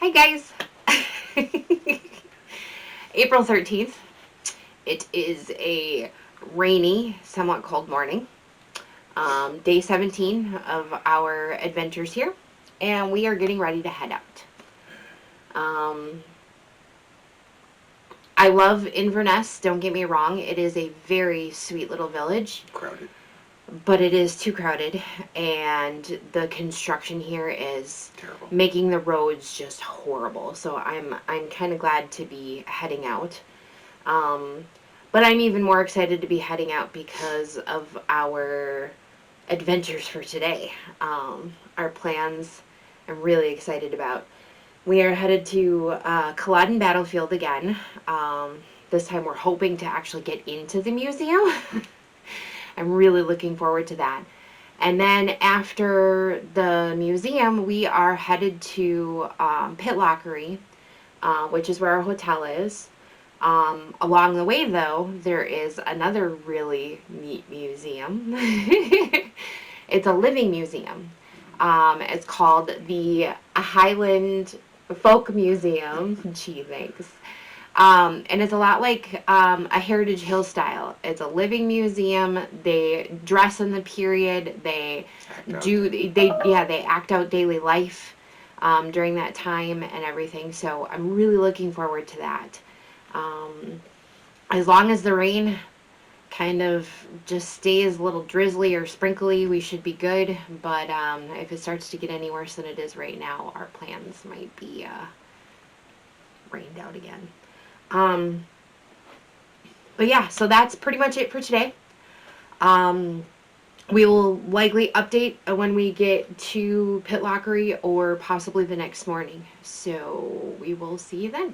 Hi guys. April 13th. It is a rainy, somewhat cold morning. Day 17 of our adventures here. And we are getting ready to head out. I love Inverness, don't get me wrong. It is a very sweet little village. Crowded. But it is too crowded, and the construction here is terrible, making the roads just horrible. So I'm kind of glad to be heading out. But I'm even more excited to be heading out because of our adventures for today. Our plans I'm really excited about. We are headed to Culloden Battlefield again. This time we're hoping to actually get into the museum. I'm really looking forward to that. And then after the museum, we are headed to Pitlochry, which is where our hotel is. Along the way, though, there is another really neat museum. It's a living museum. It's called the Highland Folk Museum. Gee, thanks. And it's a lot like a Heritage Hill style. It's a living museum. They dress in the period. They they act out daily life during that time and everything. So I'm really looking forward to that. As long as the rain kind of just stays a little drizzly or sprinkly, we should be good. But if it starts to get any worse than it is right now, our plans might be rained out again. But yeah, so that's pretty much it for today. We will likely update when we get to Pitlochry or possibly the next morning. So we will see you then.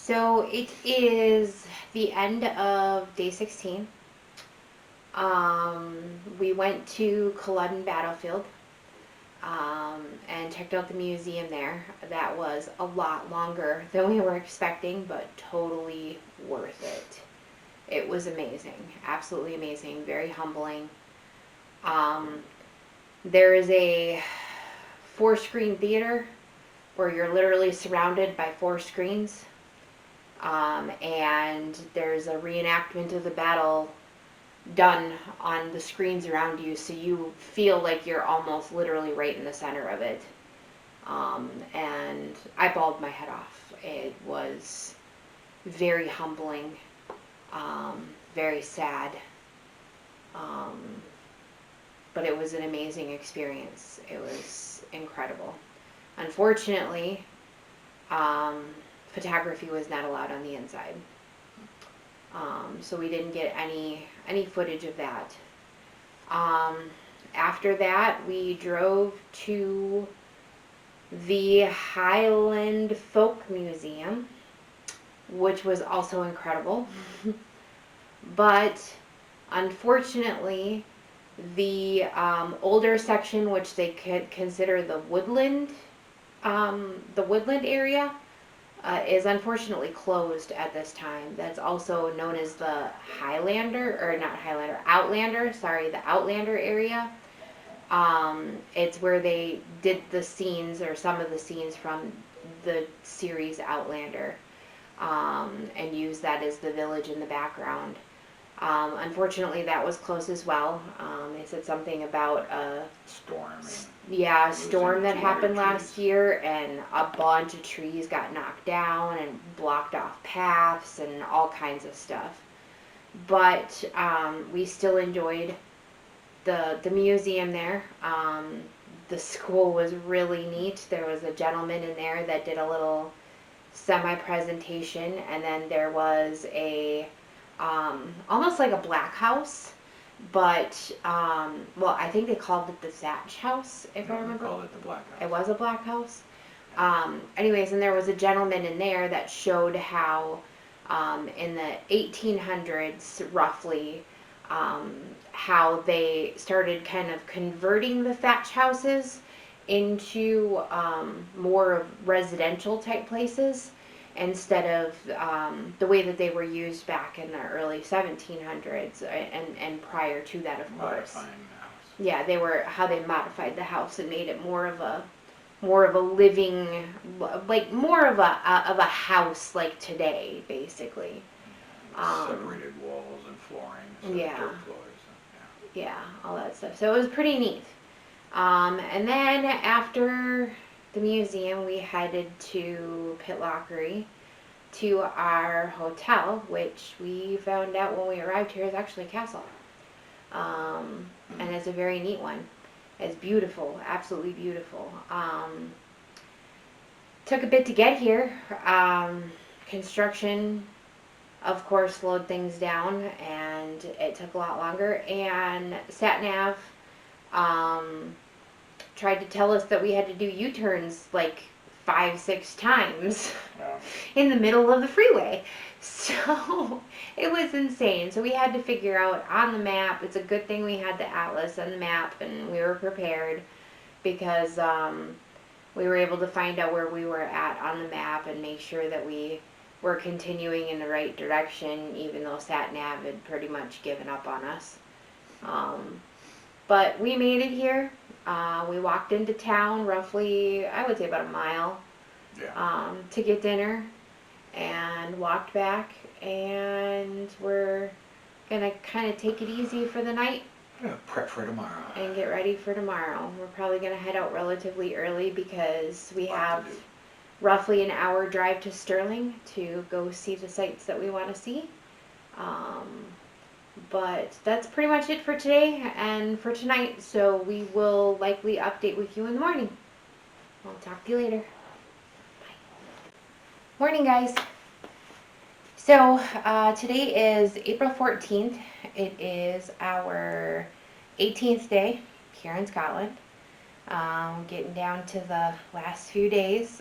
So it is the end of day 16. We went to Culloden Battlefield and checked out the museum there. That was a lot longer than we were expecting, but totally worth it. It was amazing, absolutely amazing, very humbling. Um, there is a 4-screen theater where you're literally surrounded by 4 screens. And there's a reenactment of the battle done on the screens around you, so you feel like you're almost literally right in the center of it. And I bawled my head off. It was very humbling, very sad, um, but it was an amazing experience. It was incredible. Unfortunately, um, photography was not allowed on the inside. So we didn't get any footage of that. After that, we drove to the Highland Folk Museum, which was also incredible. But unfortunately, the older section, which they could consider the woodland area, is unfortunately closed at this time. That's also known as the Highlander, or not Highlander, Outlander, sorry, the Outlander area. It's where they did the scenes, or some of the scenes from the series Outlander, and used that as the village in the background. Unfortunately, that was closed as well. They said something about a storm that happened last year, and a bunch of trees got knocked down and blocked off paths and all kinds of stuff. But we still enjoyed the museum there. The school was really neat. There was a gentleman in there that did a little semi-presentation, and then there was a almost like a black house, but well, I think they called it the thatch house, if I remember. They called it the black house. It was a black house. Anyways, and there was a gentleman in there that showed how in the 1800s, roughly, how they started kind of converting the thatch houses into more of residential type places, instead of the way that they were used back in the early 1700s, and prior to that, of course. Modifying the house. Yeah, they were how they modified the house and made it more of a living, like more of a house like today, basically. Separated walls and flooring, so Yeah. dirt floors. Yeah, all that stuff. So it was pretty neat. And then after the museum, we headed to Pitlochry, to our hotel, which we found out when we arrived here is actually a castle. And it's a very neat one. It's beautiful, absolutely beautiful. Took a bit to get here. Construction, of course, slowed things down, and it took a lot longer. And SatNav tried to tell us that we had to do U-turns like 5-6 times in the middle of the freeway. So it was insane. So we had to figure out on the map. It's a good thing we had the atlas and the map, and we were prepared, because we were able to find out where we were at on the map and make sure that we were continuing in the right direction, even though SatNav had pretty much given up on us. But we made it here. We walked into town roughly, I would say about a mile, to get dinner, and walked back, and we're gonna kind of take it easy for the night. Prep for tomorrow. And get ready for tomorrow. We're probably gonna head out relatively early, because we have roughly an hour drive to Stirling to go see the sites that we want to see. But that's pretty much it for today and for tonight, so we will likely update with you in the morning. I'll talk to you later. Bye. Morning, guys. So today is April 14th. It is our 18th day here in Scotland. Getting down to the last few days.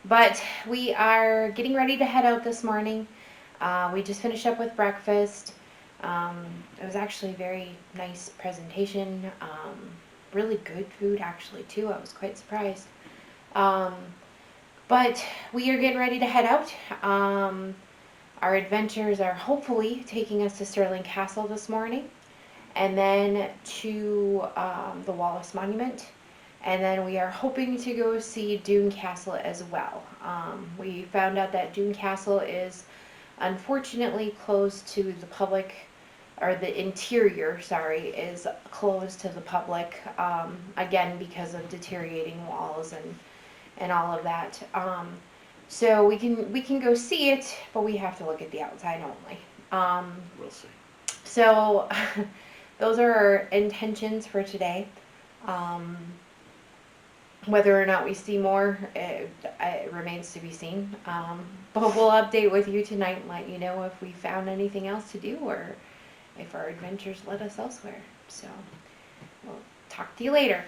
But we are getting ready to head out this morning. We just finished up with breakfast. It was actually a very nice presentation. Really good food, actually, too. I was quite surprised. Um, but we are getting ready to head out. Our adventures are hopefully taking us to Stirling Castle this morning, and then to the Wallace Monument. And then we are hoping to go see Doon Castle as well. We found out that Doon Castle is unfortunately closed to the public, or the interior, sorry, is closed to the public, again because of deteriorating walls and all of that. So we can go see it, but we have to look at the outside only. We'll see. So those are our intentions for today. Um, Whether or not we see more, it remains to be seen. But we'll update with you tonight and let you know if we found anything else to do or if our adventures led us elsewhere. So we'll talk to you later.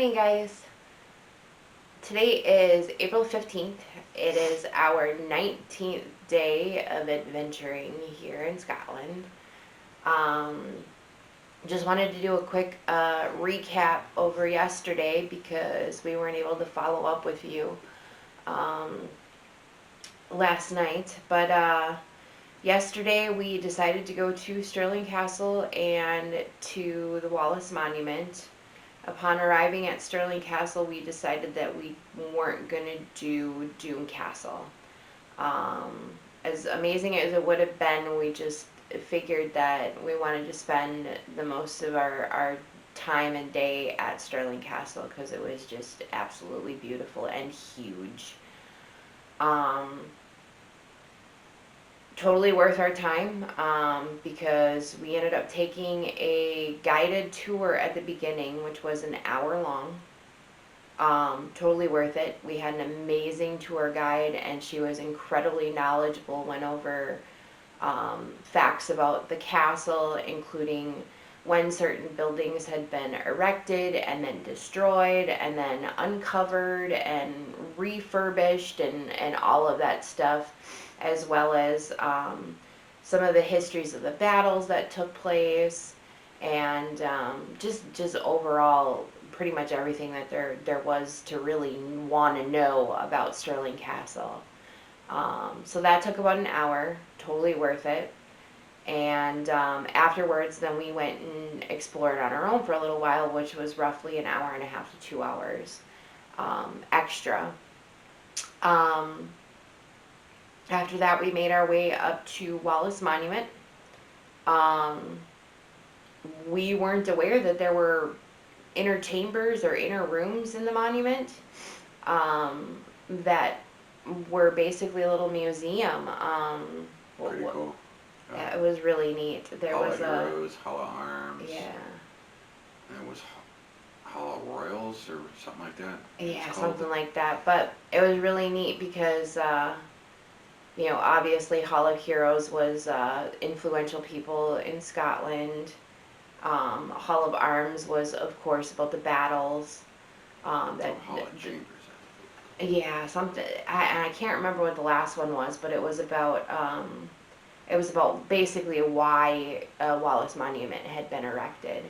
morning, guys. Today is April 15th. It is our 19th day of adventuring here in Scotland. Um, just wanted to do a quick recap over yesterday because we weren't able to follow up with you um, last night. But yesterday we decided to go to Stirling Castle and to the Wallace Monument. Upon arriving at Stirling Castle, we decided that we weren't going to do Doom Castle. As amazing as it would have been, we just figured that we wanted to spend the most of our time and day at Stirling Castle because it was just absolutely beautiful and huge. Totally worth our time because we ended up taking a guided tour at the beginning, which was an hour long. Totally worth it. We had an amazing tour guide, and she was incredibly knowledgeable. Went over facts about the castle, including when certain buildings had been erected and then destroyed and then uncovered and refurbished and all of that stuff, as well as some of the histories of the battles that took place, and just overall pretty much everything that there was to really want to know about Stirling Castle. So that took about an hour, totally worth it. And afterwards, then we went and explored on our own for a little while, which was roughly an hour and a half to 2 hours extra. After that, we made our way up to Wallace Monument. We weren't aware that there were inner chambers or inner rooms in the monument that were basically a little museum. Pretty cool. Yeah, it was really neat. There Hall was of Heroes, Hall of Arms. Yeah. And it was Hall of Royals or something like that. Yeah, something like that. But it was really neat because, obviously Hall of Heroes was influential people in Scotland. Hall of Arms was, of course, about the battles. Hall of Chambers. Yeah, something. I can't remember what the last one was, but it was about basically why Wallace Monument had been erected.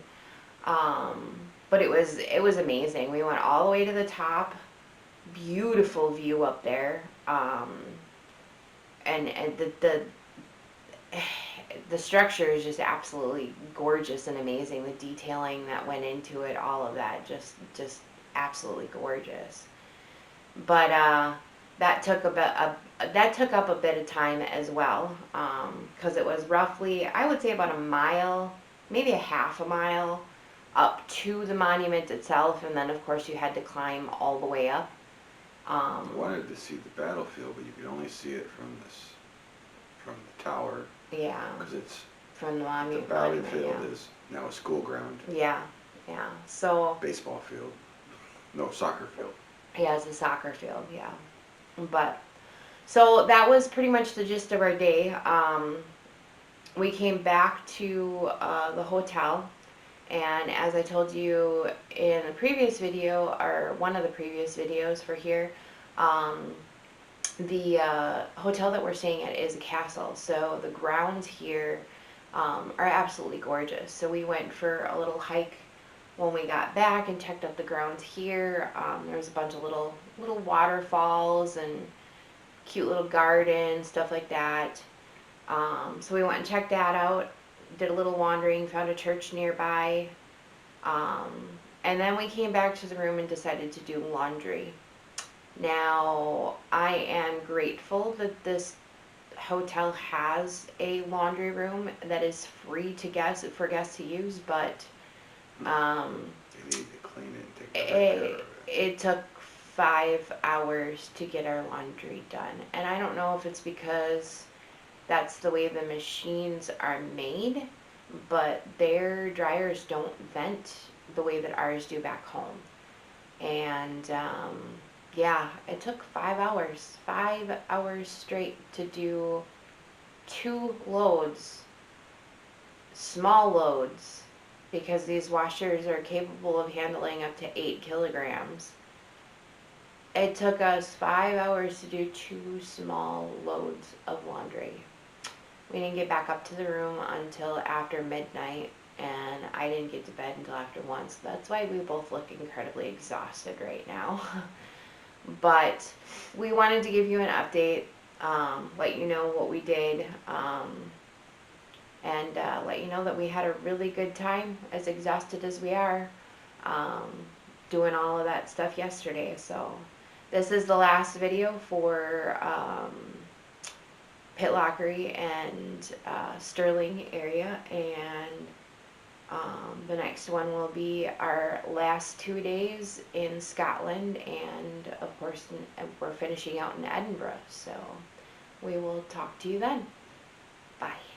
But it was amazing. We went all the way to the top. Beautiful view up there. And the structure is just absolutely gorgeous and amazing. The detailing that went into it, all of that, just absolutely gorgeous. But that took up a bit of time as well, because it was roughly, I would say, about a mile, maybe a half a mile up to the monument itself, and then of course you had to climb all the way up. I wanted to see the battlefield, but you could only see it from the tower. Yeah. Because it's from the monument. The battlefield is now a school ground. Yeah. So. Baseball field. No, soccer field. Yeah, it's a soccer field. Yeah. But so that was pretty much the gist of our day. We came back to the hotel. And as I told you in the previous video, or one of the previous videos for here, the hotel that we're staying at is a castle. So the grounds here are absolutely gorgeous. So we went for a little hike when we got back and checked out the grounds here. There was a bunch of little waterfalls and cute little gardens, stuff like that. So we went and checked that out. Did a little wandering, found a church nearby, and then we came back to the room and decided to do laundry. Now, I am grateful that this hotel has a laundry room that is free for guests to use, but They need to clean it and take care of it. it took 5 hours to get our laundry done, and I don't know if it's because that's the way the machines are made, but their dryers don't vent the way that ours do back home. And yeah, it took 5 hours straight to do 2 loads, small loads because these washers are capable of handling up to 8 kilograms. It took us 5 hours to do 2 small loads of laundry. We didn't get back up to the room until after midnight, and I didn't get to bed until after 1, so that's why we both look incredibly exhausted right now. But we wanted to give you an update, let you know what we did, and let you know that we had a really good time, as exhausted as we are, um, doing all of that stuff yesterday. So this is the last video for Pitlochry and Stirling area, and the next one will be our last 2 days in Scotland, and of course we're finishing out in Edinburgh. So we will talk to you then. Bye.